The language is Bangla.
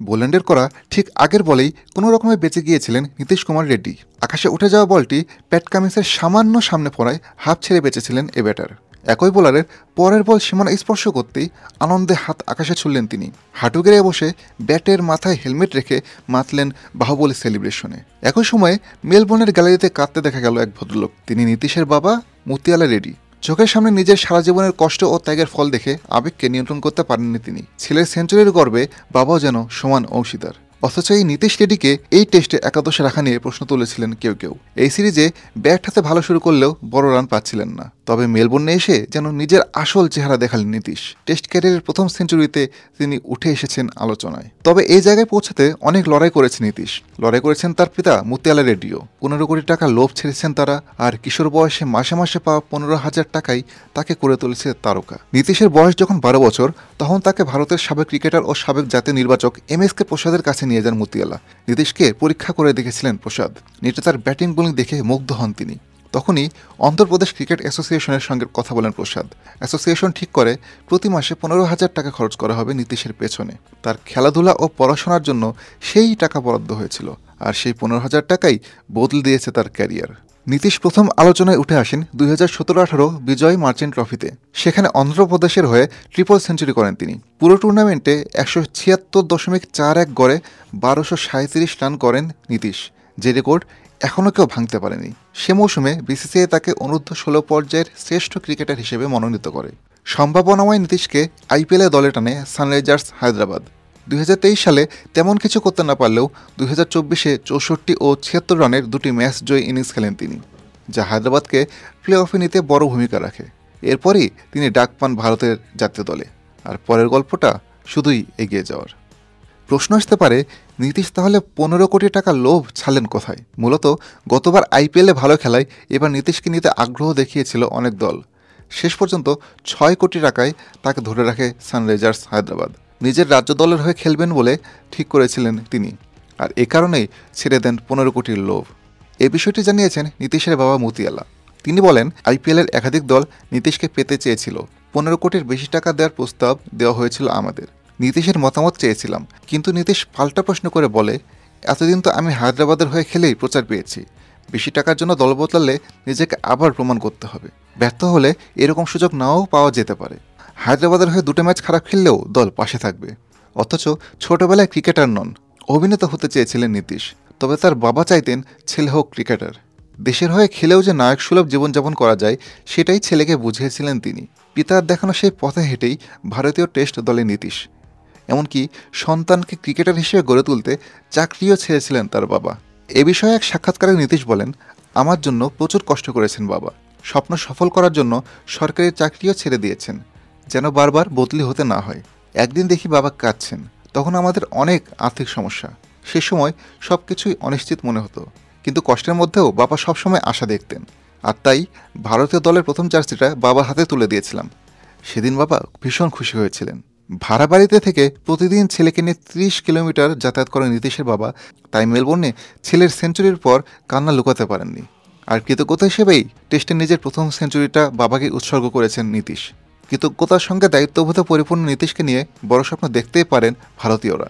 বোল্যান্ডের করা ঠিক আগের বলেই কোনো রকমে বেঁচে গিয়েছিলেন নীতিশ কুমার রেড্ডি। আকাশে উঠে যাওয়া বলটি প্যাট কামিন্সের সামান্য সামনে পড়ায় হাফ ছেড়ে বেঁচেছিলেন এ ব্যাটার। একই বোলারের পরের বল সীমানা স্পর্শ করতেই আনন্দে হাত আকাশে ছুড়লেন তিনি। হাঁটু গেড়ে বসে ব্যাটের মাথায় হেলমেট রেখে মাতলেন বাহুবলী সেলিব্রেশনে। একই সময়ে মেলবোর্নের গ্যালারিতে কাঁদতে দেখা গেল এক ভদ্রলোক। তিনি নীতিশের বাবা মতিয়ালা রেড্ডি। চোখের সামনে নিজের সারা জীবনের কষ্ট ও ত্যাগের ফল দেখে আবেগকে নিয়ন্ত্রণ করতে পারেননি তিনি। ছেলের সেঞ্চুরির গর্বে বাবাও যেন সমান অংশীদার। অথচ এই নীতিশ রেড্ডিকে এই টেস্টে একাদশে রাখা নিয়ে প্রশ্ন তুলেছিলেন কেউ কেউ। এই সিরিজে ব্যাট হাতে ভালো শুরু করলেও বড় রান পাচ্ছিলেন না। তবে মেলবোর্নে এসে যেন নিজের আসল চেহারা দেখালেন নীতিশ। টেস্ট ক্যারিয়ারের প্রথম সেঞ্চুরিতে তিনি উঠে এসেছেন আলোচনায়। তবে এই জায়গায় পৌঁছাতে অনেক লড়াই করেছে নীতিশ। লড়াই করেছেন তার পিতা মতিয়ালা রেড্ডিও। 15 কোটি টাকা লোভ ছেড়েছেন তারা। আর কিশোর বয়সে মাসে মাসে পাওয়া 15,000 টাকাই তাকে করে তুলেছে তারকা। নীতিশের বয়স যখন 12 বছর, তখন তাকে ভারতের সাবেক ক্রিকেটার ও সাবেক জাতীয় নির্বাচক MSK প্রসাদের কাছে নিয়ে যান মতিয়ালা। নীতিশকে পরীক্ষা করে দেখেছিলেন প্রসাদ। নেটে তার ব্যাটিং বোলিং দেখে মুগ্ধ হন তিনি। তখনই অন্ধ্রপ্রদেশ ক্রিকেট অ্যাসোসিয়েশনের সঙ্গে কথা বলেন প্রসাদ। অ্যাসোসিয়েশন ঠিক করে প্রতি মাসে 15,000 টাকা খরচ করা হবে নীতিশের পেছনে। তার খেলাধুলা ও পড়াশোনার জন্য সেই টাকা বরাদ্দ হয়েছিল। আর সেই 15,000 টাকাই বদলে দিয়েছে তার ক্যারিয়ার। নীতিশ প্রথম আলোচনায় উঠে আসেন 2017-18 বিজয় মার্চেন্ট ট্রফিতে। সেখানে অন্ধ্রপ্রদেশের হয়ে ট্রিপল সেঞ্চুরি করেন তিনি। পুরো টুর্নামেন্টে 176.41 গড়ে 1237 রান করেন নীতিশ, যে রেকর্ড এখনও কেউ ভাঙতে পারেনি। সে মৌসুমে বিসিসিআই তাকে অনূর্ধ্ব 16 পর্যায়ের শ্রেষ্ঠ ক্রিকেটার হিসেবে মনোনীত করে। সম্ভাবনাময় নীতিশকে আইপিএলে দলে টানে সানরাইজার্স হায়দ্রাবাদ। 2023 সালে তেমন কিছু করতে না পারলেও 2024-এ 64 ও 76 রানের দুটি ম্যাচ জয়ী ইনিংস খেলেন তিনি, যা হায়দ্রাবাদকে প্লে অফে নিতে বড় ভূমিকা রাখে। এরপরই তিনি ডাক পান ভারতের জাতীয় দলে। আর পরের গল্পটা শুধুই এগিয়ে যাওয়ার। প্রশ্ন আসতে পারে, নীতিশ তাহলে 15 কোটি টাকা লোভ ছাড়লেন কোথায়? মূলত গতবার আইপিএলে ভালো খেলায় এবার নীতিশকে নিতে আগ্রহ দেখিয়েছিল অনেক দল। শেষ পর্যন্ত 6 কোটি টাকায় তাকে ধরে রাখে সানরাইজার্স হায়দ্রাবাদ। নিজের রাজ্য দলের হয়ে খেলবেন বলে ঠিক করেছিলেন তিনি। আর এ কারণেই ছেড়ে দেন 15 কোটির লোভ। এ বিষয়টি জানিয়েছেন নীতিশের বাবা মতিয়ালা। তিনি বলেন, আইপিএলের একাধিক দল নীতিশকে পেতে চেয়েছিল। 15 কোটির বেশি টাকা দেওয়ার প্রস্তাব দেওয়া হয়েছিল আমাদের। নীতিশের মতামত চেয়েছিলাম, কিন্তু নীতিশ পাল্টা প্রশ্ন করে বলে, এতদিন তো আমি হায়দ্রাবাদের হয়ে খেলেই প্রচার পেয়েছি। বেশি টাকার জন্য দল বদলালে নিজেকে আবার প্রমাণ করতে হবে। ব্যর্থ হলে এরকম সুযোগ নাও পাওয়া যেতে পারে। হায়দ্রাবাদের হয়ে 2টো ম্যাচ খারাপ খেললেও দল পাশে থাকবে। অথচ ছোটবেলায় ক্রিকেটার নন, অভিনেতা হতে চেয়েছিলেন নীতিশ। তবে তার বাবা চাইতেন ছেলে হোক ক্রিকেটার। দেশের হয়ে খেলেও যে নায়ক সুলভ জীবনযাপন করা যায়, সেটাই ছেলেকে বুঝিয়েছিলেন তিনি। পিতার দেখানো সেই পথে হেঁটেই ভারতীয় টেস্ট দলে নীতিশ। এমনকি সন্তানকে ক্রিকেটার হিসেবে গড়ে তুলতে চাকরিও ছেড়েছিলেন তার বাবা। এ বিষয়ে এক সাক্ষাৎকারে নীতিশ বলেন, আমার জন্য প্রচুর কষ্ট করেছেন বাবা। স্বপ্ন সফল করার জন্য সরকারি চাকরিও ছেড়ে দিয়েছেন, যেন বারবার বদলি হতে না হয়। একদিন দেখি বাবা কাঁদছেন, তখন আমাদের অনেক আর্থিক সমস্যা। সে সময় সব কিছুই অনিশ্চিত মনে হতো, কিন্তু কষ্টের মধ্যেও বাবা সবসময় আশা দেখতেন। আর তাই ভারতীয় দলের প্রথম জার্সিটা বাবার হাতে তুলে দিয়েছিলাম। সেদিন বাবা ভীষণ খুশি হয়েছিলেন। ভাড়া বাড়িতে থেকে প্রতিদিন ছেলেকে নিয়ে 30 কিলোমিটার যাতায়াত করেন নীতিশের বাবা। তাই মেলবোর্নে ছেলের সেঞ্চুরির পর কান্না লুকাতে পারেননি। আর কৃতজ্ঞতা হিসেবেই টেস্টে নিজের প্রথম সেঞ্চুরিটা বাবাকে উৎসর্গ করেছেন নীতিশ। কৃতজ্ঞতার সঙ্গে দায়িত্ববোধে পরিপূর্ণ নীতিশকে নিয়ে বড় স্বপ্ন দেখতেই পারেন ভারতীয়রা।